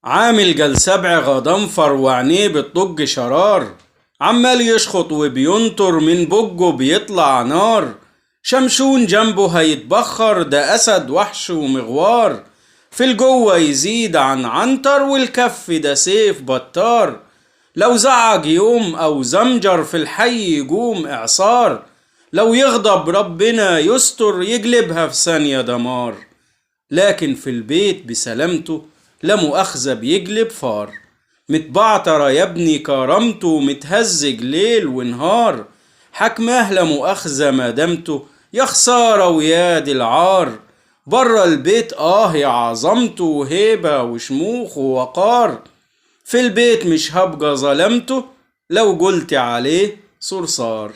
عامل جل سبع غضنفر وعينيه بتطج شرار، عمال يشخط وبينطر من بجه بيطلع نار. شمشون جنبه هيتبخر، ده أسد وحش ومغوار. في الجوه يزيد عن عنتر، والكف ده سيف بطار. لو زعج يوم أو زمجر في الحي يجوم إعصار. لو يغضب ربنا يستر، يجلبها في ثانية دمار. لكن في البيت بسلامته لا مؤاخذة بيجلب فار. متبعترة يا ابني كرامته، متهزج ليل ونهار. حكماه لا مؤاخذة ما دامته، يا خسارة ويا دي العار. برا البيت يا عظمته، وهيبة وشموخ ووقار. في البيت مش هبقى ظلمته، لو قلت عليه صرصار.